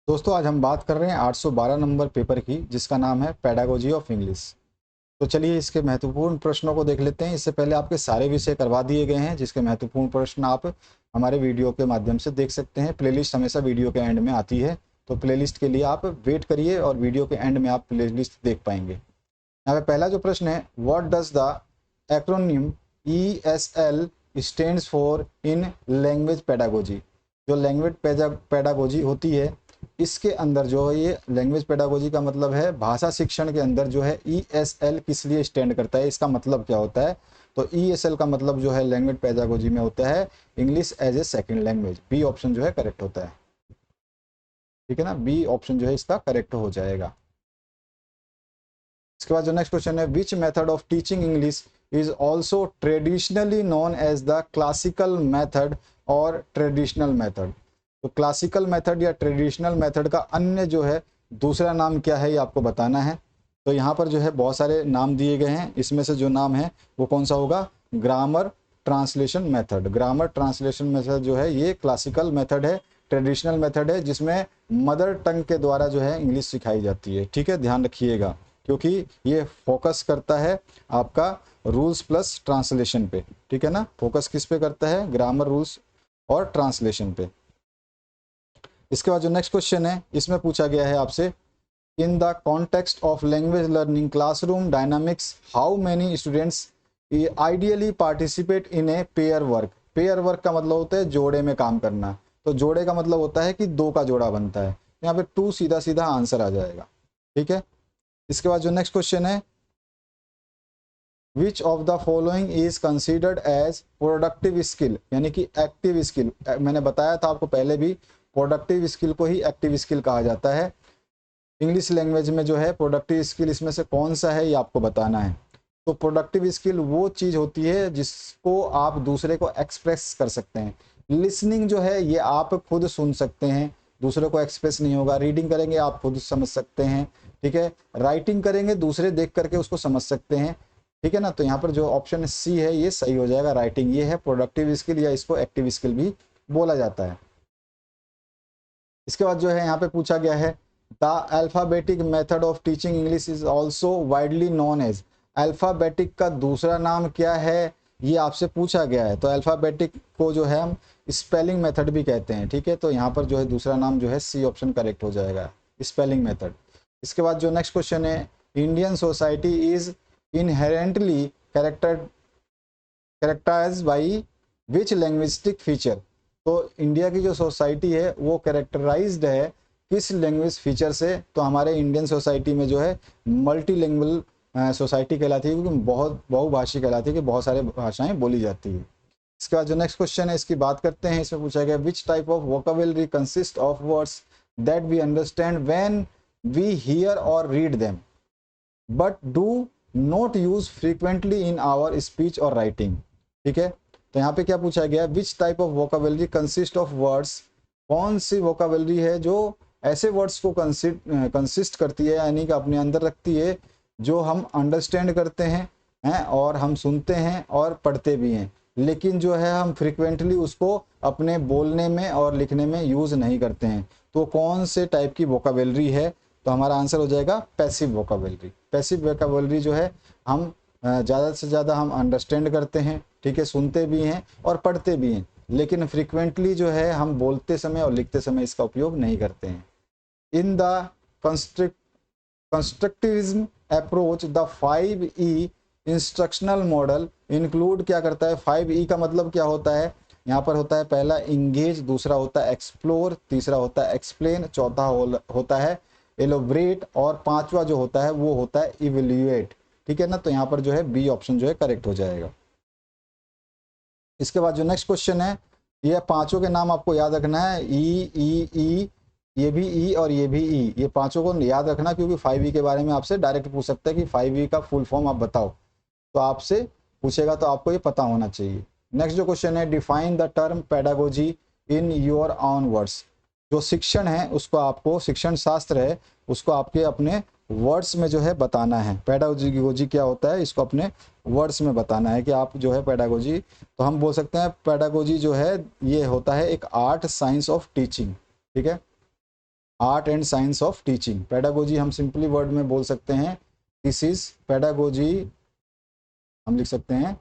दोस्तों आज हम बात कर रहे हैं 812 नंबर पेपर की, जिसका नाम है पेडागोजी ऑफ इंग्लिश। तो चलिए इसके महत्वपूर्ण प्रश्नों को देख लेते हैं। इससे पहले आपके सारे विषय करवा दिए गए हैं, जिसके महत्वपूर्ण प्रश्न आप हमारे वीडियो के माध्यम से देख सकते हैं। प्लेलिस्ट हमेशा वीडियो के एंड में आती है, तो प्लेलिस्ट के लिए आप वेट करिए और वीडियो के एंड में आप प्लेलिस्ट देख पाएंगे। यहाँ पे पहला जो प्रश्न है, what does the acronym ESL stands for in language pedagogy. जो लैंग्वेज पेडागोजी होती है, इसके अंदर जो है ये लैंग्वेज पेडागोजी का मतलब है भाषा शिक्षण के अंदर जो है ESL किस लिए स्टैंड करता है, इसका मतलब क्या होता है। तो ESL का मतलब जो है लैंग्वेज पेडागोजी में होता है English as a second language. B option जो है करेक्ट होता है, ठीक है ना। बी ऑप्शन जो है इसका करेक्ट हो जाएगा। इसके बाद जो नेक्स्ट क्वेश्चन है, which method of teaching English is also traditionally known as the classical method और ट्रेडिशनल मेथड। तो क्लासिकल मेथड या ट्रेडिशनल मेथड का अन्य जो है दूसरा नाम क्या है, ये आपको बताना है। तो यहाँ पर जो है बहुत सारे नाम दिए गए हैं, इसमें से जो नाम है वो कौन सा होगा, grammar translation method. Grammar translation method जो है ये क्लासिकल मेथड है, ट्रेडिशनल मेथड है, जिसमें मदर टंग के द्वारा जो है इंग्लिश सिखाई जाती है। ठीक है, ध्यान रखिएगा, क्योंकि ये फोकस करता है आपका रूल्स प्लस ट्रांसलेशन पे। ठीक है ना, फोकस किस पे करता है, ग्रामर, रूल्स और ट्रांसलेशन पे। इसके बाद जो नेक्स्ट क्वेश्चन है, इसमें पूछा गया है आपसे, in the context of language learning classroom dynamics how many students ideally participate in a pair work. Pair work का मतलब होता है जोड़े में काम करना। तो जोड़े का मतलब होता है कि दो का जोड़ा बनता है। यहाँ पे टू सीधा सीधा आंसर आ जाएगा। ठीक है, इसके बाद जो नेक्स्ट क्वेश्चन है, which of the following is considered as productive skill, यानी कि एक्टिव स्किल। मैंने बताया था आपको पहले भी, प्रोडक्टिव स्किल को ही एक्टिव स्किल कहा जाता है। इंग्लिश लैंग्वेज में जो है प्रोडक्टिव स्किल इसमें से कौन सा है, ये आपको बताना है। तो प्रोडक्टिव स्किल वो चीज़ होती है जिसको आप दूसरे को एक्सप्रेस कर सकते हैं। लिसनिंग जो है ये आप खुद सुन सकते हैं, दूसरे को एक्सप्रेस नहीं होगा। रीडिंग करेंगे आप खुद समझ सकते हैं, ठीक है। राइटिंग करेंगे दूसरे देख करके उसको समझ सकते हैं, ठीक है ना। तो यहाँ पर जो ऑप्शन सी है ये सही हो जाएगा। राइटिंग ये है प्रोडक्टिव स्किल, या इसको एक्टिव स्किल भी बोला जाता है। इसके बाद जो है यहाँ पे पूछा गया है, the alphabetic method of teaching English is also widely known as. Alphabetic का दूसरा नाम क्या है, ये आपसे पूछा गया है। तो अल्फ़ाबेटिक को जो है हम स्पेलिंग मेथड भी कहते हैं, ठीक है। तो यहाँ पर जो है दूसरा नाम जो है सी ऑप्शन करेक्ट हो जाएगा, स्पेलिंग मेथड। इसके बाद जो नेक्स्ट क्वेश्चन है, Indian society is inherently characterize by which linguistic feature. तो इंडिया की जो सोसाइटी है वो कैरेक्टराइज्ड है किस लैंग्वेज फीचर से। तो हमारे इंडियन सोसाइटी में जो है मल्टी लैंग्वेज सोसाइटी कहलाती है, क्योंकि बहुत बहुभाषी कहलाती है कि बहुत सारे भाषाएं बोली जाती है। इसके बाद जो नेक्स्ट क्वेश्चन है इसकी बात करते हैं। इसमें पूछा गया, which type of vocabulary consist of words that we understand when we hear और read them but do not use frequently in our speech और राइटिंग। ठीक है, तो यहाँ पे क्या पूछा गया, which type of vocabulary consist of words, कौन सी वोकेबलरी है जो ऐसे वर्ड्स को कंसिस्ट करती है, यानी कि अपने अंदर रखती है, जो हम अंडरस्टैंड करते हैं और हम सुनते हैं और पढ़ते भी हैं, लेकिन जो है हम फ्रिक्वेंटली उसको अपने बोलने में और लिखने में यूज़ नहीं करते हैं। तो कौन से टाइप की वोकेबलरी है, तो हमारा आंसर हो जाएगा पैसिव वोकेबलरी। पैसिव वोकेबलरी जो है हम ज़्यादा से ज़्यादा हम अंडरस्टैंड करते हैं, ठीक है, सुनते भी हैं और पढ़ते भी हैं, लेकिन फ्रीक्वेंटली जो है हम बोलते समय और लिखते समय इसका उपयोग नहीं करते हैं। In the constructivism approach the 5E instructional model include क्या करता है। 5E का मतलब क्या होता है, यहाँ पर होता है पहला इंगेज, दूसरा होता है एक्सप्लोर, तीसरा होता है एक्सप्लेन, चौथा होता है एलोबरेट, और पांचवा जो होता है वो होता है इवेल्युएट। ठीक है ना, तो यहाँ पर जो है बी ऑप्शन जो है करेक्ट हो जाएगा। इसके बाद जो नेक्स्ट क्वेश्चन है, ये पांचों के नाम आपको याद रखना है, ई, ये भी ई और ये भी ई, ये पांचों को याद रखना, क्योंकि 5E के बारे में आपसे डायरेक्ट पूछ सकता है कि 5E का फुल फॉर्म आप बताओ। तो आपसे पूछेगा तो आपको ये पता होना चाहिए। नेक्स्ट जो क्वेश्चन है, define the term pedagogy in your on words. जो शिक्षण है उसको आपको, शिक्षण शास्त्र है उसको आपके अपने वर्ड्स में जो है बताना है। पेडागोजी क्या होता है इसको अपने वर्ड्स में बताना है कि आप जो है पेडागोजी, तो हम बोल सकते हैं पेडागोजी जो है ये होता है एक आर्ट साइंस ऑफ टीचिंग। ठीक है, art and science of teaching. Pedagogy हम सिंपली वर्ड में बोल सकते हैं, दिस इज पेडागोजी, हम लिख सकते हैं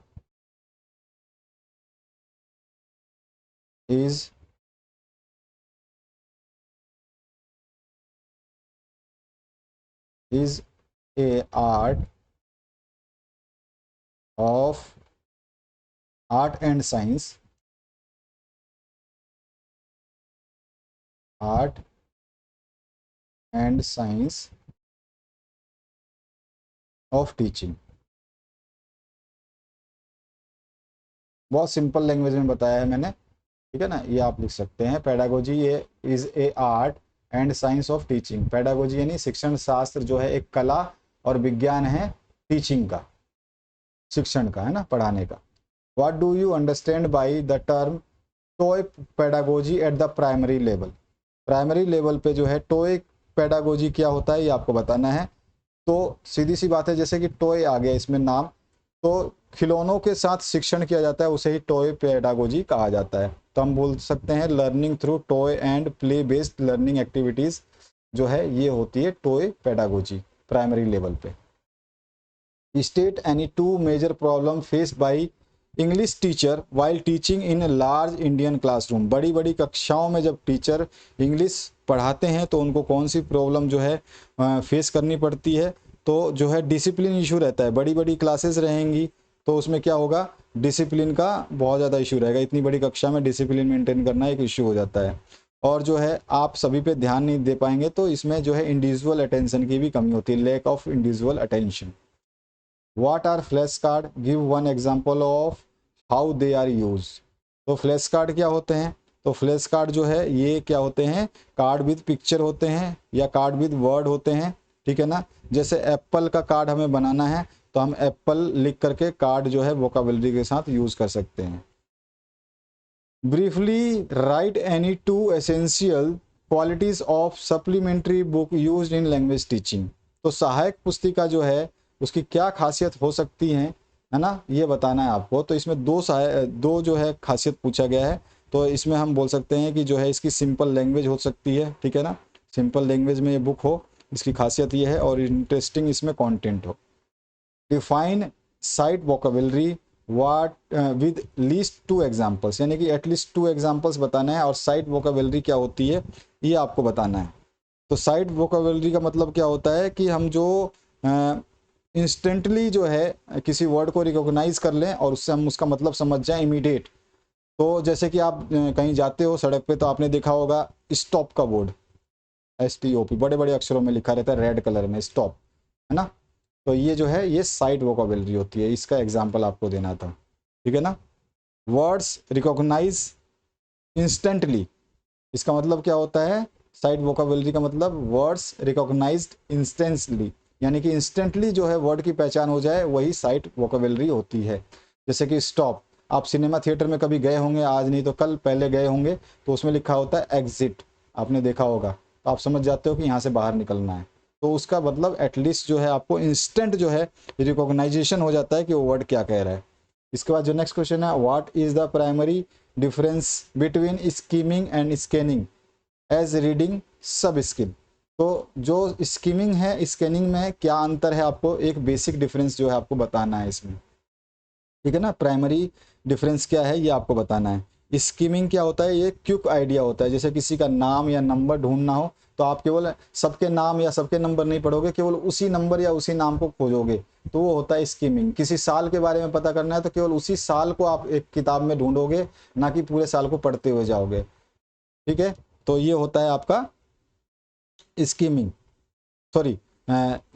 is a art of art and science, art and science of teaching. बहुत सिंपल लैंग्वेज में बताया है मैंने, ठीक है ना, ये आप लिख सकते हैं। पेडागोजी ये is a art and science of teaching. Pedagogy यानी शिक्षण शास्त्र जो है एक कला और विज्ञान है टीचिंग का, शिक्षण का, है ना, पढ़ाने का। What do you understand by the term toy pedagogy at the primary level. Primary level पे जो है टॉय पेडागोजी क्या होता है ये आपको बताना है। तो सीधी सी बात है, जैसे कि टॉय आ गया इसमें नाम, तो खिलौनों के साथ शिक्षण किया जाता है, उसे ही टॉय पेडागोजी कहा जाता है। तो हम बोल सकते हैं learning through toy and play based learning activities जो है ये होती है टॉय पेडागोजी प्राइमरी लेवल पे। State any two major problem face by English teacher while teaching in large Indian classroom. बड़ी बड़ी कक्षाओं में जब टीचर इंग्लिश पढ़ाते हैं तो उनको कौन सी प्रॉब्लम जो है फेस करनी पड़ती है, तो जो है डिसिप्लिन इशू रहता है। बड़ी बड़ी क्लासेस रहेंगी तो उसमें क्या होगा, डिसिप्लिन का बहुत ज़्यादा इशू रहेगा। इतनी बड़ी कक्षा में डिसिप्लिन मेंटेन करना एक इशू हो जाता है, और जो है आप सभी पे ध्यान नहीं दे पाएंगे, तो इसमें जो है इंडिविजुअल अटेंशन की भी कमी होती है, lack of individual attention. What are flash card? Give one example of how they are use. तो फ्लैश कार्ड क्या होते हैं? तो फ्लैश कार्ड जो है ये क्या होते हैं, कार्ड विद पिक्चर होते हैं या कार्ड विद वर्ड होते हैं, ठीक है ना। जैसे एप्पल का कार्ड हमें बनाना है तो हम एप्पल लिख करके कार्ड जो है वोकाबुलरी के साथ यूज कर सकते हैं। Briefly right any two essential qualities of supplementary book used in language teaching. तो सहायक पुस्तिका जो है उसकी क्या खासियत हो सकती है ना, ये बताना है आपको। तो इसमें दो जो है खासियत पूछा गया है। तो इसमें हम बोल सकते हैं कि जो है इसकी सिंपल लैंग्वेज हो सकती है, ठीक है ना, सिंपल लैंग्वेज में ये बुक हो, इसकी खासियत ये है, और इंटरेस्टिंग इसमें कंटेंट हो। Define sight vocabulary what with least 2 examples, यानी कि एटलीस्ट 2 एग्जाम्पल्स बताना है। और साइट वोकेबलरी क्या होती है ये आपको बताना है। तो साइट वोकेबलरी का मतलब क्या होता है कि हम जो इंस्टेंटली जो है किसी वर्ड को रिकॉग्नाइज कर लें और उससे हम उसका मतलब समझ जाएं इमीडिएट। तो जैसे कि आप कहीं जाते हो सड़क पे तो आपने देखा होगा स्टॉप का बोर्ड, STOP बड़े बड़े अक्षरों में लिखा रहता है रेड कलर में, स्टॉप, है ना। तो ये जो है ये साइट वोकेबलरी होती है, इसका एग्जाम्पल आपको देना था, ठीक है ना। वर्ड्स रिकॉग्नाइज इंस्टेंटली, इसका मतलब क्या होता है, साइट वोकेबलरी का मतलब वर्ड्स रिकॉग्नाइज्ड इंस्टेंटली, यानी कि इंस्टेंटली जो है वर्ड की पहचान हो जाए, वही साइट वोकेबलरी होती है। जैसे कि स्टॉप, आप सिनेमा थिएटर में कभी गए होंगे, आज नहीं तो कल पहले गए होंगे, तो उसमें लिखा होता है एग्जिट, आपने देखा होगा, तो आप समझ जाते हो कि यहाँ से बाहर निकलना है। तो उसका मतलब एटलीस्ट जो है आपको इंस्टेंट जो है रिकॉग्नाइजेशन हो जाता है कि वो वर्ड क्या कह रहा है। इसके बाद जो नेक्स्ट क्वेश्चन है, what is the primary difference between skimming and scanning as reading sub skill. तो जो स्कीमिंग है स्कैनिंग में क्या अंतर है, आपको एक बेसिक डिफरेंस जो है आपको बताना है इसमें, ठीक है ना। प्राइमरी डिफरेंस क्या है ये आपको बताना है। स्कीमिंग क्या होता है, ये क्विक आइडिया होता है, जैसे किसी का नाम या नंबर ढूंढना हो तो आप केवल सबके नाम या सबके नंबर नहीं पढ़ोगे, केवल उसी नंबर या उसी नाम को खोजोगे, तो वो होता है स्कीमिंग। किसी साल के बारे में पता करना है तो केवल उसी साल को आप एक किताब में ढूंढोगे, ना कि पूरे साल को पढ़ते हुए जाओगे, ठीक है। तो ये होता है आपका स्कीमिंग, सॉरी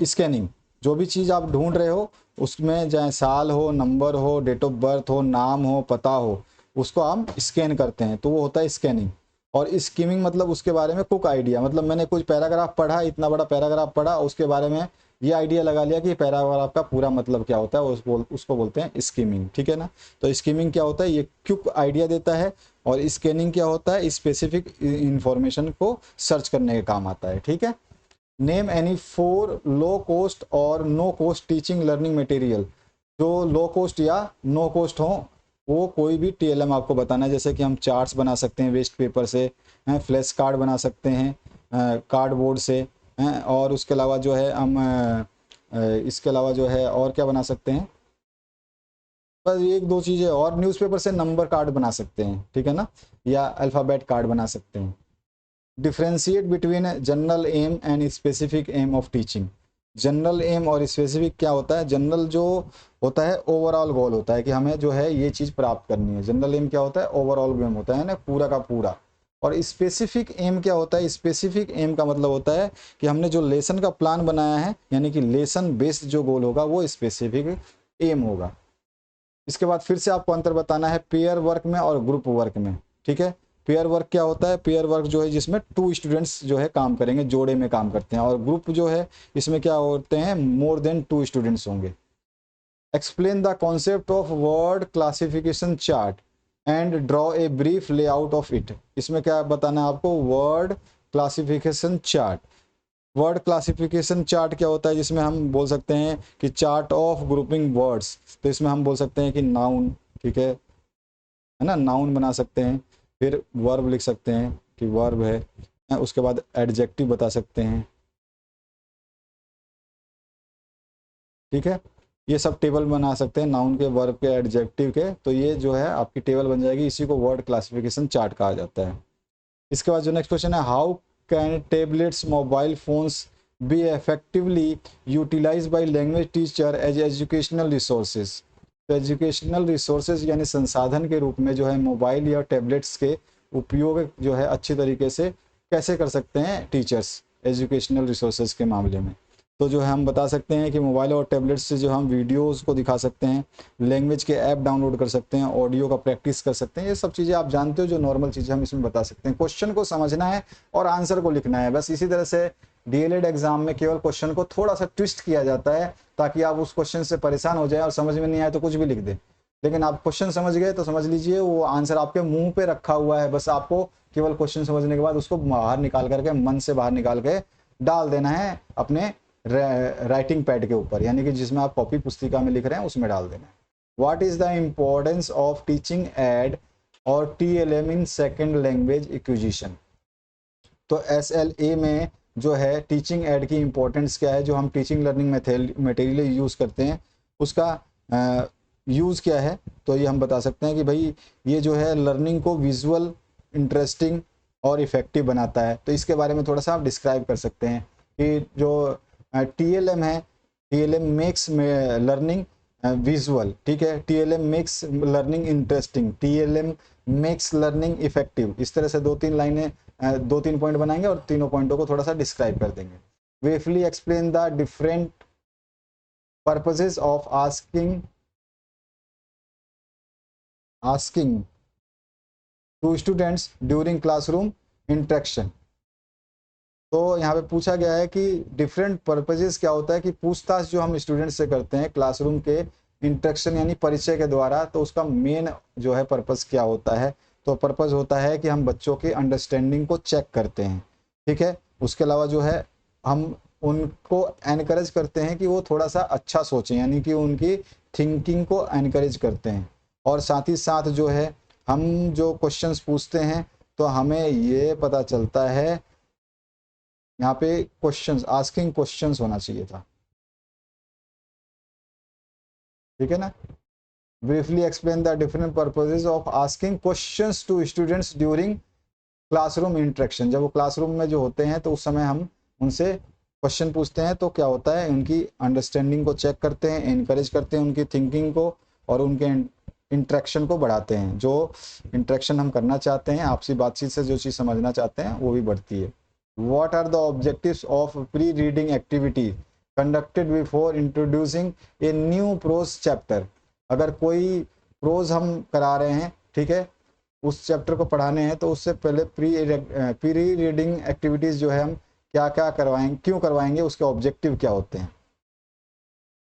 स्कैनिंग। जो भी चीज़ आप ढूंढ रहे हो उसमें चाहे साल हो, नंबर हो, डेट ऑफ बर्थ हो, नाम हो, पता हो, उसको हम स्कैन करते हैं, तो वो होता है स्कैनिंग। और स्कीमिंग मतलब उसके बारे में कुछ आइडिया, मतलब मैंने कुछ पैराग्राफ पढ़ा, इतना बड़ा पैराग्राफ पढ़ा, उसके बारे में ये आइडिया लगा लिया कि पैराग्राफ का पूरा मतलब क्या होता है, उसको बोलते हैं स्कीमिंग, ठीक है ना। तो स्कीमिंग क्या होता है, ये क्विक आइडिया देता है, और स्कैनिंग क्या होता है, स्पेसिफिक इंफॉर्मेशन को सर्च करने के काम आता है, ठीक है। नेम एनी 4 लो कॉस्ट और no cost teaching learning material. जो लो कॉस्ट या नो कॉस्ट हो वो कोई भी TLM आपको बताना है। जैसे कि हम चार्ट्स बना सकते हैं वेस्ट पेपर से, फ्लैश कार्ड बना सकते हैं, कार्डबोर्ड से हैं, और उसके अलावा जो है हम इसके अलावा जो है और क्या बना सकते हैं, बस एक दो चीज़ें और, न्यूज़पेपर से नंबर कार्ड बना सकते हैं, ठीक है ना, या अल्फ़ाबेट कार्ड बना सकते हैं। Differentiate between general aim and specific aim of teaching. General aim और स्पेसिफिक क्या होता है? जनरल जो होता है ओवरऑल गोल होता है कि हमें जो है ये चीज़ प्राप्त करनी है। जनरल एम क्या होता है? ओवरऑल एम होता है ना, पूरा का पूरा। और स्पेसिफिक एम क्या होता है? स्पेसिफिक एम का मतलब होता है कि हमने जो लेसन का प्लान बनाया है, यानी कि लेसन बेस्ड जो गोल होगा वो स्पेसिफिक एम होगा। इसके बाद फिर से आपको अंतर बताना है पेयर वर्क में और ग्रुप वर्क में, ठीक है। पेयर वर्क क्या होता है? पेयर वर्क जो है जिसमें 2 स्टूडेंट्स जो है काम करेंगे, जोड़े में काम करते हैं। और ग्रुप जो है इसमें क्या होते हैं? मोर देन 2 स्टूडेंट्स होंगे। Explain the concept of word classification chart and draw a brief layout of it. इसमें क्या बताना है आपको? Word classification chart. Word classification chart क्या होता है? जिसमें हम बोल सकते हैं कि चार्ट ऑफ ग्रुपिंग वर्ड्स, तो इसमें हम बोल सकते हैं कि नाउन, ठीक है ना, नाउन बना सकते हैं। फिर वर्ब लिख सकते हैं कि वर्ब है, उसके बाद एडजेक्टिव बता सकते हैं, ठीक है। ये सब टेबल बना सकते हैं, नाउन के, वर्ब के, एडजेक्टिव के। तो ये जो है आपकी टेबल बन जाएगी, इसी को वर्ड क्लासिफिकेशन चार्ट कहा जाता है। इसके बाद जो नेक्स्ट क्वेश्चन है, how can tablets mobile phones be effectively utilize by language teacher as educational resources. तो एजुकेशनल रिसोर्सेज यानी संसाधन के रूप में जो है मोबाइल या टैबलेट्स के उपयोग जो है अच्छी तरीके से कैसे कर सकते हैं टीचर्स एजुकेशनल रिसोर्सेज के मामले में। तो जो है हम बता सकते हैं कि मोबाइल और टैबलेट से जो हम वीडियोस को दिखा सकते हैं, लैंग्वेज के ऐप डाउनलोड कर सकते हैं, ऑडियो का प्रैक्टिस कर सकते हैं। ये सब चीज़ें आप जानते हो, जो नॉर्मल चीज़ें हम इसमें बता सकते हैं। क्वेश्चन को समझना है और आंसर को लिखना है, बस इसी तरह से डीएलएड एग्जाम में केवल क्वेश्चन को थोड़ा सा ट्विस्ट किया जाता है ताकि आप उस क्वेश्चन से परेशान हो जाए और समझ में नहीं आए तो कुछ भी लिख दे। लेकिन आप क्वेश्चन समझ गए तो समझ लीजिए वो आंसर आपके मुंह पे रखा हुआ है, बस आपको केवल क्वेश्चन समझने के बाद उसको बाहर निकाल करके, मन से बाहर निकाल के डाल देना है अपने राइटिंग पैड के ऊपर, यानी कि जिसमें आप कॉपी पुस्तिका में लिख रहे हैं उसमें डाल देना है। What is the importance of teaching aid और TLM in second language acquisition. तो एसएलए में जो है टीचिंग एड की इम्पोर्टेंस क्या है? जो हम टीचिंग लर्निंग मटेरियल यूज़ करते हैं उसका यूज़ क्या है? तो ये हम बता सकते हैं कि भाई ये जो है लर्निंग को विजुअल, इंटरेस्टिंग और इफ़ेक्टिव बनाता है। तो इसके बारे में थोड़ा सा आप डिस्क्राइब कर सकते हैं कि जो टीएलएम है, टीएलएम मेक्स लर्निंग विजुअल, ठीक है, TLM makes learning interesting, TLM makes learning effective. इस तरह से 2-3 लाइनें, 2-3 पॉइंट बनाएंगे और तीनों पॉइंटों को थोड़ा सा डिस्क्राइब कर देंगे। Briefly explain the different purposes of asking to students during classroom interaction. तो यहाँ पे पूछा गया है कि डिफरेंट पर्पजेस क्या होता है, कि पूछताछ जो हम स्टूडेंट से करते हैं क्लासरूम के इंटरेक्शन यानी परिचय के द्वारा, तो उसका मेन जो है पर्पस क्या होता है? तो पर्पस होता है कि हम बच्चों की अंडरस्टैंडिंग को चेक करते हैं, ठीक है। उसके अलावा जो है हम उनको एनकरेज करते हैं कि वो थोड़ा सा अच्छा सोचें, यानी कि उनकी थिंकिंग को एनकरेज करते हैं। और साथ ही साथ जो है हम जो क्वेश्चंस पूछते हैं तो हमें ये पता चलता है, यहाँ पे क्वेश्चंस, आस्किंग क्वेश्चंस होना चाहिए था, ठीक है ना। Briefly explain the different purposes of asking questions to students during classroom interaction. जब वो क्लासरूम में जो होते हैं तो उस समय हम उनसे क्वेश्चन पूछते हैं तो क्या होता है, उनकी अंडरस्टैंडिंग को चेक करते हैं, इनकरेज करते हैं उनकी थिंकिंग को, और उनके इंटरेक्शन को बढ़ाते हैं। जो इंटरेक्शन हम करना चाहते हैं, आपसी बातचीत से जो चीज़ समझना चाहते हैं वो भी बढ़ती है। What are the objectives of pre-reading activity conducted before introducing a new prose chapter? अगर कोई प्रोज हम करा रहे हैं, ठीक है, उस चैप्टर को पढ़ाने हैं, तो उससे पहले प्री रीडिंग एक्टिविटीज़ जो है हम क्या क्या करवाएंगे, क्यों करवाएंगे, उसके ऑब्जेक्टिव क्या होते हैं।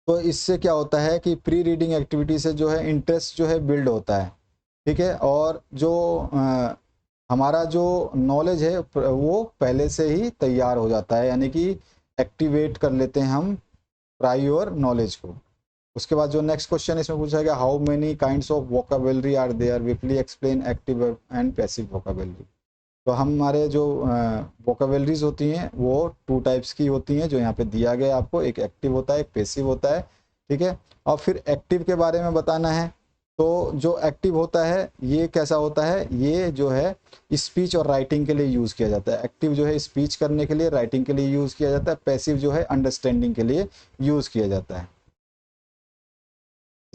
तो इससे क्या होता है कि प्री रीडिंग एक्टिविटी से जो है इंटरेस्ट जो है बिल्ड होता है, ठीक है। और जो हमारा जो नॉलेज है वो पहले से ही तैयार हो जाता है, यानी कि एक्टिवेट कर लेते हैं हम प्रायोर नॉलेज को। उसके बाद जो नेक्स्ट क्वेश्चन इसमें पूछा गया, how many kinds of vocabulary are there, briefly explain active and passive vocabulary. तो हमारे जो वोकेबलरीज होती हैं वो 2 टाइप्स की होती हैं जो यहाँ पे दिया गया है आपको, एक एक्टिव होता है, एक पैसिव होता है, ठीक है। और फिर एक्टिव के बारे में बताना है। तो जो एक्टिव होता है ये कैसा होता है, ये जो है स्पीच और राइटिंग के लिए यूज़ किया जाता है। एक्टिव जो है स्पीच करने के लिए, राइटिंग के लिए यूज़ किया जाता है। पैसिव जो है अंडरस्टैंडिंग के लिए यूज़ किया जाता है।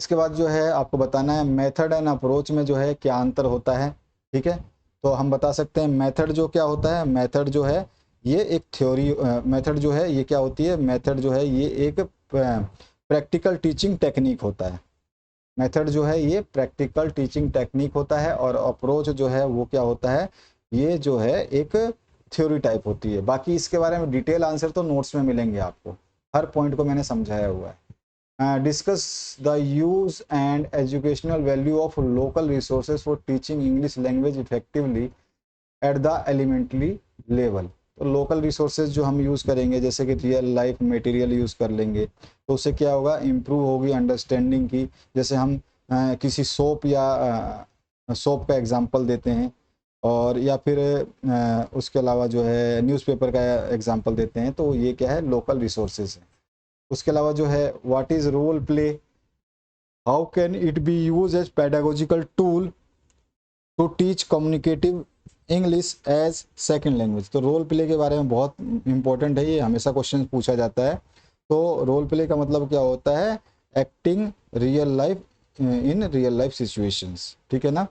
इसके बाद जो है आपको बताना है मेथड एंड अप्रोच में जो है क्या अंतर होता है, ठीक है। तो हम बता सकते हैं मेथड जो क्या होता है, मेथड जो है ये एक थ्योरी, मेथड जो है ये क्या होती है, मेथड जो है ये एक प्रैक्टिकल टीचिंग टेक्निक होता है। मेथड जो है ये प्रैक्टिकल टीचिंग टेक्निक होता है, और अप्रोच जो है वो क्या होता है, ये जो है एक थ्योरी टाइप होती है। बाकी इसके बारे में डिटेल आंसर तो नोट्स में मिलेंगे आपको, हर पॉइंट को मैंने समझाया हुआ है। Discuss the use and educational value of local resources for teaching English language effectively at the elementary level। तो लोकल रिसोर्सेज जो हम यूज़ करेंगे, जैसे कि रियल लाइफ मटेरियल यूज़ कर लेंगे, तो उससे क्या होगा, इम्प्रूव होगी अंडरस्टैंडिंग की। जैसे हम किसी सोप या सोप का एग्जांपल देते हैं, और या फिर उसके अलावा जो है न्यूज़पेपर का एग्जांपल देते हैं, तो ये क्या है, लोकल रिसोर्सेज है। उसके अलावा जो है what is role play, how can it be use as pedagogical tool to teach communicative English as second language. तो रोल प्ले के बारे में बहुत इंपॉर्टेंट है, ये हमेशा क्वेश्चन पूछा जाता है। तो रोल प्ले का मतलब क्या होता है, acting real life in real life situations, ठीक है ना।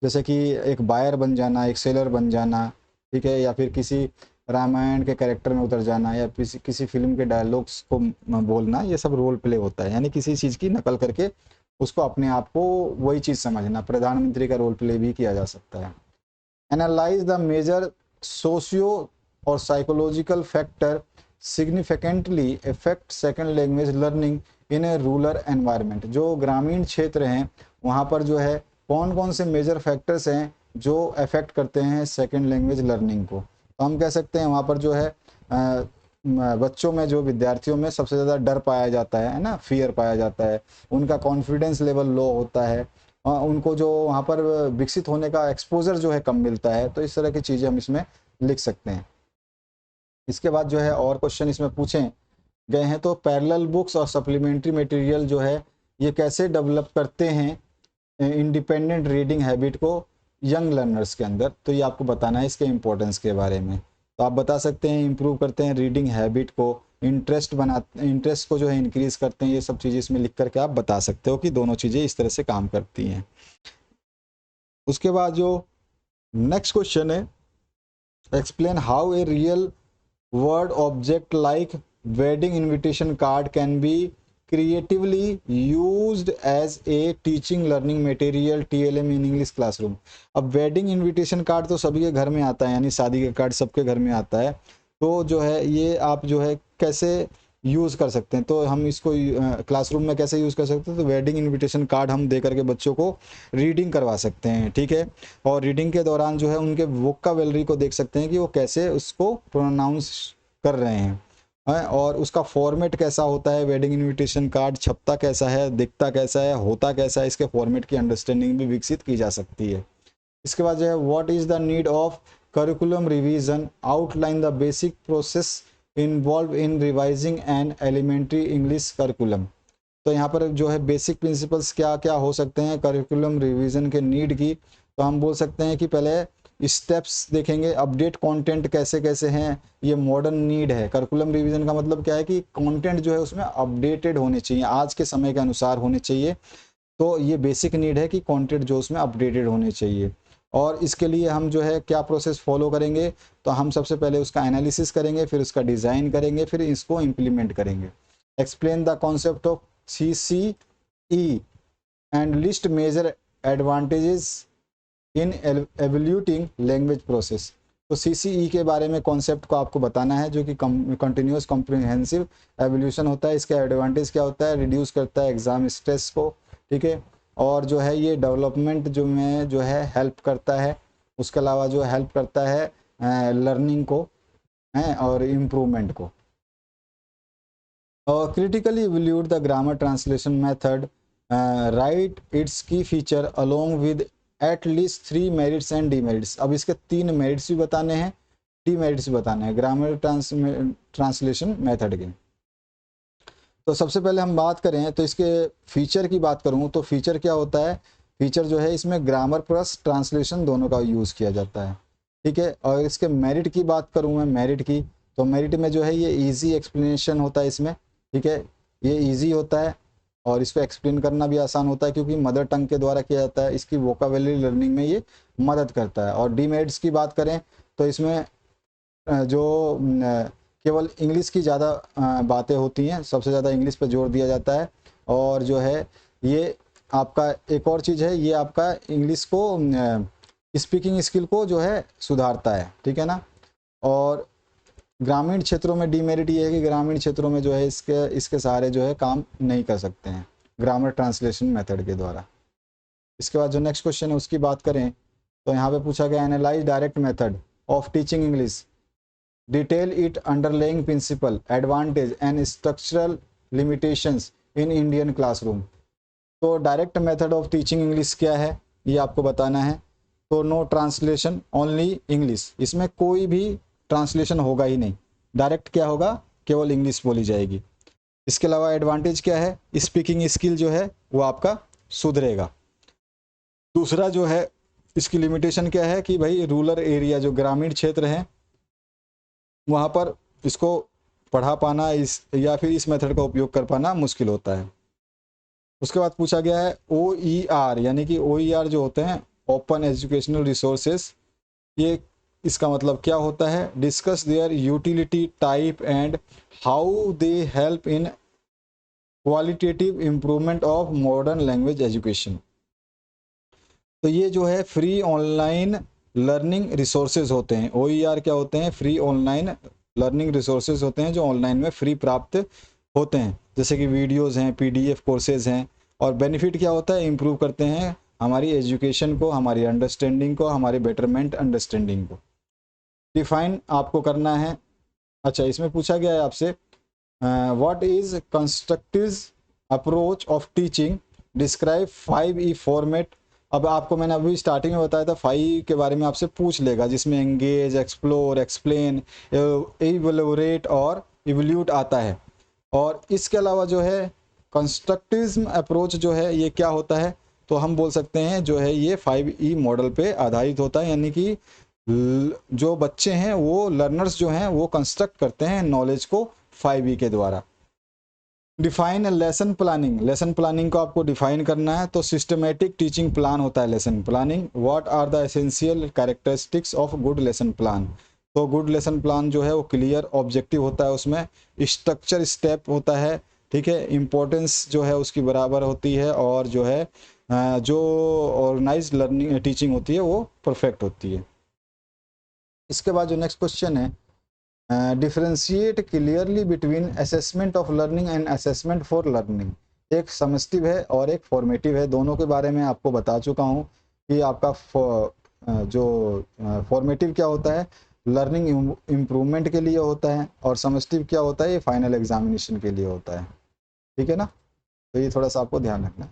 जैसे कि एक बायर बन जाना, एक सेलर बन जाना, ठीक है, या फिर किसी रामायण के कैरेक्टर में उतर जाना, या किसी फिल्म के डायलॉग्स को बोलना, ये सब रोल प्ले होता है। यानी किसी चीज़ की नकल करके उसको अपने आप को वही चीज़ समझना। प्रधानमंत्री का रोल प्ले भी किया जा सकता है। एनालाइज द मेजर सोशियो और psychological factor significantly effect second language learning in a rural environment. जो ग्रामीण क्षेत्र हैं वहाँ पर जो है कौन कौन से मेजर फैक्टर्स हैं जो अफेक्ट करते हैं सेकेंड लैंग्वेज लर्निंग को। तो हम कह सकते हैं वहाँ पर जो है बच्चों में, जो विद्यार्थियों में सबसे ज़्यादा डर पाया जाता है ना, फियर पाया जाता है, उनका कॉन्फिडेंस लेवल लो होता है, उनको जो वहाँ पर विकसित होने का एक्सपोजर जो है कम मिलता है। तो इस तरह की चीज़ें हम इसमें लिख सकते हैं। इसके बाद जो है और क्वेश्चन इसमें पूछे गए हैं, तो पैरेलल बुक्स और सप्लीमेंट्री मटेरियल जो है ये कैसे डेवलप करते हैं इंडिपेंडेंट रीडिंग हैबिट को यंग लर्नर्स के अंदर। तो ये आपको बताना है इसके इम्पोर्टेंस के बारे में। तो आप बता सकते हैं इम्प्रूव करते हैं रीडिंग हैबिट को, इंटरेस्ट को जो है इंक्रीज करते हैं। ये सब चीज़ें इसमें लिख करके आप बता सकते हो कि दोनों चीज़ें इस तरह से काम करती हैं। उसके बाद जो नेक्स्ट क्वेश्चन है, explain how a real word object like wedding invitation card can be creatively used as a teaching learning material TLM in English classroom। अब वेडिंग इनविटेशन कार्ड तो सभी के घर में आता है, यानी शादी का कार्ड सबके घर में आता है। तो जो है ये आप जो है कैसे यूज़ कर सकते हैं, तो हम इसको क्लासरूम में कैसे यूज़ कर सकते हैं। तो वेडिंग इनविटेशन कार्ड हम दे करके बच्चों को रीडिंग करवा सकते हैं, ठीक है। और रीडिंग के दौरान जो है उनके वोकाबलरी को देख सकते हैं कि वो कैसे उसको प्रोनाउंस कर रहे हैं, और उसका फॉर्मेट कैसा होता है, वेडिंग इनविटेशन कार्ड छपता कैसा है, दिखता कैसा है, होता कैसा है, इसके फॉर्मेट की अंडरस्टैंडिंग भी विकसित की जा सकती है। इसके बाद जो है what is the need of curriculum revision, outline the basic process involve in revising an elementary English curriculum. तो यहाँ पर जो है बेसिक प्रिंसिपल्स क्या क्या हो सकते हैं करिकुलम रिवीजन के नीड की। तो हम बोल सकते हैं कि पहले स्टेप्स देखेंगे, अपडेट कंटेंट कैसे कैसे हैं, ये मॉडर्न नीड है। करिकुलम रिवीजन का मतलब क्या है कि कंटेंट जो है उसमें अपडेटेड होने चाहिए, आज के समय के अनुसार होने चाहिए। तो ये बेसिक नीड है कि कंटेंट जो उसमें अपडेटेड होने चाहिए। और इसके लिए हम जो है क्या प्रोसेस फॉलो करेंगे, तो हम सबसे पहले उसका एनालिसिस करेंगे, फिर उसका डिज़ाइन करेंगे, फिर इसको इम्प्लीमेंट करेंगे। Explain the concept of CCE and list major advantages in evaluating language process. तो CCE के बारे में कॉन्सेप्ट को आपको बताना है, जो कि कंटिन्यूस कॉम्प्रिहेंसिव एवोल्यूशन होता है। इसका एडवांटेज क्या होता है, रिड्यूस करता है एग्जाम स्ट्रेस को, ठीक है। और जो है ये डेवलपमेंट जो में जो है हेल्प करता है। उसके अलावा जो हेल्प करता है लर्निंग को है और इम्प्रूवमेंट को। Critically evaluate the grammar translation method, write its key feature along with at least 3 merits and demerits. अब इसके 3 मेरिट्स भी बताने हैं, डीमेरिट्स भी बताने हैं ग्रामर ट्रांसलेशन मेथड के। तो सबसे पहले हम बात करें तो इसके फीचर की बात करूं तो फीचर क्या होता है, फीचर जो है इसमें ग्रामर प्लस ट्रांसलेशन दोनों का यूज़ किया जाता है, ठीक है। और इसके मेरिट की बात करूं मैं मेरिट की, तो मेरिट में जो है ये इजी एक्सप्लेनेशन होता है इसमें, ठीक है, ये इजी होता है और इसको एक्सप्लेन करना भी आसान होता है क्योंकि मदर टंग के द्वारा किया जाता है, इसकी वोकाबुलरी लर्निंग में ये मदद करता है। और डीमेरिट्स की बात करें तो इसमें जो केवल इंग्लिश की ज़्यादा बातें होती हैं, सबसे ज़्यादा इंग्लिश पर जोर दिया जाता है। और जो है ये आपका एक और चीज़ है, ये आपका इंग्लिश को स्पीकिंग स्किल को जो है सुधारता है, ठीक है ना। और ग्रामीण क्षेत्रों में डीमेरिट ये है कि ग्रामीण क्षेत्रों में जो है इसके सहारे जो है काम नहीं कर सकते हैं ग्रामर ट्रांसलेशन मेथड के द्वारा। इसके बाद जो नेक्स्ट क्वेश्चन है उसकी बात करें तो यहाँ पे पूछा गया analyse direct method of teaching English, detail it underlying principle, advantage and structural limitations in Indian classroom. तो direct method of teaching English क्या है ये आपको बताना है। तो नो ट्रांसलेशन ओनली इंग्लिश, इसमें कोई भी ट्रांसलेशन होगा ही नहीं, डायरेक्ट क्या होगा, केवल इंग्लिश बोली जाएगी। इसके अलावा एडवांटेज क्या है, स्पीकिंग स्किल जो है वो आपका सुधरेगा। दूसरा जो है इसकी लिमिटेशन क्या है कि भाई रूरल एरिया जो ग्रामीण क्षेत्र है वहाँ पर इसको पढ़ा पाना इस या फिर इस मेथड का उपयोग कर पाना मुश्किल होता है। उसके बाद पूछा गया है OER, यानी कि OER जो होते हैं ओपन एजुकेशनल रिसोर्सेज, ये इसका मतलब क्या होता है, discuss their utility type and how they help in qualitative improvement of modern language education. तो ये जो है फ्री ऑनलाइन लर्निंग रिसोर्सेज होते हैं। OER क्या होते हैं, फ्री ऑनलाइन लर्निंग रिसोर्सेज होते हैं जो ऑनलाइन में फ्री प्राप्त होते हैं, जैसे कि वीडियोज़ हैं, PDF कोर्सेज हैं। और बेनिफिट क्या होता है, इम्प्रूव करते हैं हमारी एजुकेशन को, हमारी अंडरस्टैंडिंग को, हमारी बेटरमेंट अंडरस्टैंडिंग को। डिफाइन आपको करना है। अच्छा, इसमें पूछा गया है आपसे what is constructive approach of teaching, describe 5E format. अब आपको मैंने अभी स्टार्टिंग में बताया था 5 के बारे में आपसे पूछ लेगा, जिसमें एंगेज, एक्सप्लोर, एक्सप्लेन, इवैल्यूएट और इवल्यूट आता है। और इसके अलावा जो है कंस्ट्रक्टिज्म अप्रोच जो है ये क्या होता है, तो हम बोल सकते हैं जो है ये 5E मॉडल पे आधारित होता है, यानी कि जो बच्चे हैं वो लर्नर्स जो हैं वो कंस्ट्रक्ट करते हैं नॉलेज को 5E के द्वारा। Define lesson planning, lesson planning को आपको डिफाइन करना है। तो सिस्टमेटिक टीचिंग प्लान होता है lesson planning. What are the essential characteristics of good lesson plan. तो गुड लेसन प्लान जो है वो क्लियर ऑब्जेक्टिव होता है, उसमें स्ट्रक्चर स्टेप होता है, ठीक है, इम्पोर्टेंस जो है उसकी बराबर होती है, और जो है जो ऑर्गेनाइज लर्निंग टीचिंग होती है वो परफेक्ट होती है। इसके बाद जो नेक्स्ट क्वेश्चन है differentiate clearly between assessment of learning and assessment for learning. एक समस्टिव है और एक फॉर्मेटिव है, दोनों के बारे में आपको बता चुका हूँ कि आपका जो फॉर्मेटिव क्या होता है लर्निंग इम्प्रूवमेंट के लिए होता है, और समस्टिव क्या होता है ये फाइनल एग्जामिनेशन के लिए होता है, ठीक है ना। तो ये थोड़ा सा आपको ध्यान रखना है।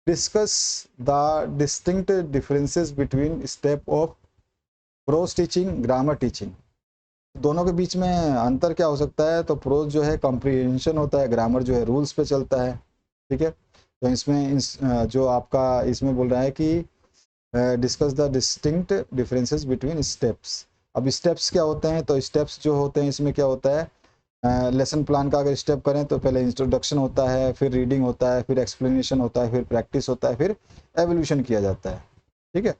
Discuss the distinct differences between step of pros teaching, grammar teaching. दोनों के बीच में अंतर क्या हो सकता है, तो प्रोज जो है कॉम्प्रिहेंशन होता है, ग्रामर जो है रूल्स पे चलता है, ठीक है। तो इसमें जो आपका इसमें बोल रहा है कि discuss the distinct differences between steps. अब स्टेप्स क्या होते हैं, तो स्टेप्स जो होते हैं इसमें क्या होता है, लेसन प्लान का अगर स्टेप करें तो पहले इंट्रोडक्शन होता है, फिर रीडिंग होता है, फिर एक्सप्लेनेशन होता है, फिर प्रैक्टिस होता है, फिर एवोल्यूशन किया जाता है, ठीक है।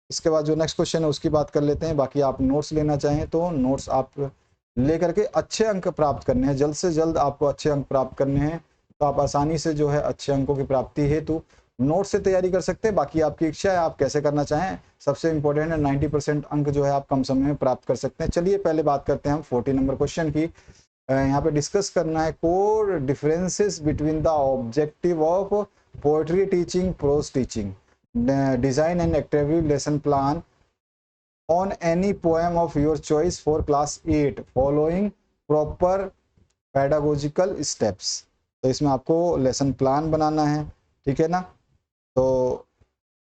इसके बाद जो नेक्स्ट क्वेश्चन है उसकी बात कर लेते हैं। बाकी आप नोट्स लेना चाहें तो नोट्स आप लेकर के अच्छे अंक प्राप्त करने हैं, जल्द से जल्द आपको अच्छे अंक प्राप्त करने हैं, तो आप आसानी से जो है अच्छे अंकों की प्राप्ति हेतु नोट से तैयारी कर सकते हैं। बाकी आपकी इच्छा है आप कैसे करना चाहें, सबसे इंपॉर्टेंट है 90% अंक जो है आप कम समय में प्राप्त कर सकते हैं। चलिए पहले बात करते हैं हम 40 नंबर क्वेश्चन की। यहाँ पे डिस्कस करना है core differences between the objective of poetry teaching, prose teaching, design an active lesson plan on any poem of your choice for class 8 following proper pedagogical steps। तो इसमें आपको लेसन प्लान बनाना है, ठीक है ना। तो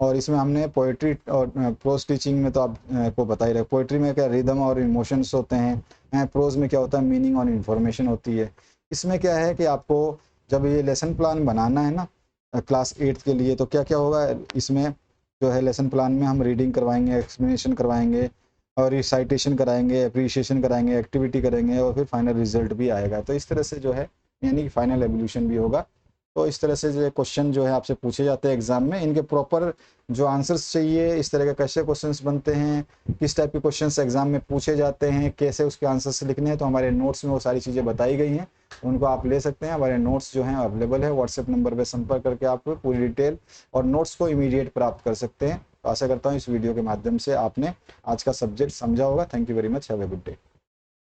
और इसमें हमने पोइट्री और प्रोज टीचिंग में तो आपको बता ही रहे, पोइट्री में क्या रिदम और इमोशंस होते हैं, प्रोज में क्या होता है मीनिंग और इन्फॉर्मेशन होती है। इसमें क्या है कि आपको जब ये लेसन प्लान बनाना है ना क्लास 8 के लिए, तो क्या क्या होगा इसमें जो है लेसन प्लान में हम रीडिंग करवाएंगे, एक्सप्लेनेशन करवाएंगे और रिसाइटेशन कराएंगे, अप्रिशिएशन कराएंगे, एक्टिविटी करेंगे और फिर फाइनल रिजल्ट भी आएगा। तो इस तरह से जो है यानी कि फाइनल एवोल्यूशन भी होगा। तो इस तरह से जो क्वेश्चन जो है आपसे पूछे जाते हैं एग्जाम में, इनके प्रॉपर जो आंसर्स चाहिए, इस तरह के कैसे क्वेश्चंस बनते हैं, किस टाइप के क्वेश्चंस एग्जाम में पूछे जाते हैं, कैसे उसके आंसर्स लिखने हैं, तो हमारे नोट्स में वो सारी चीज़ें बताई गई हैं। उनको आप ले सकते हैं, हमारे नोट्स जो हैं अवेलेबल है, व्हाट्सएप नंबर पर संपर्क करके आप पूरी डिटेल और नोट्स को इमीडिएट प्राप्त कर सकते हैं। तो आशा करता हूँ इस वीडियो के माध्यम से आपने आज का सब्जेक्ट समझा होगा। Thank you very much, have a good day.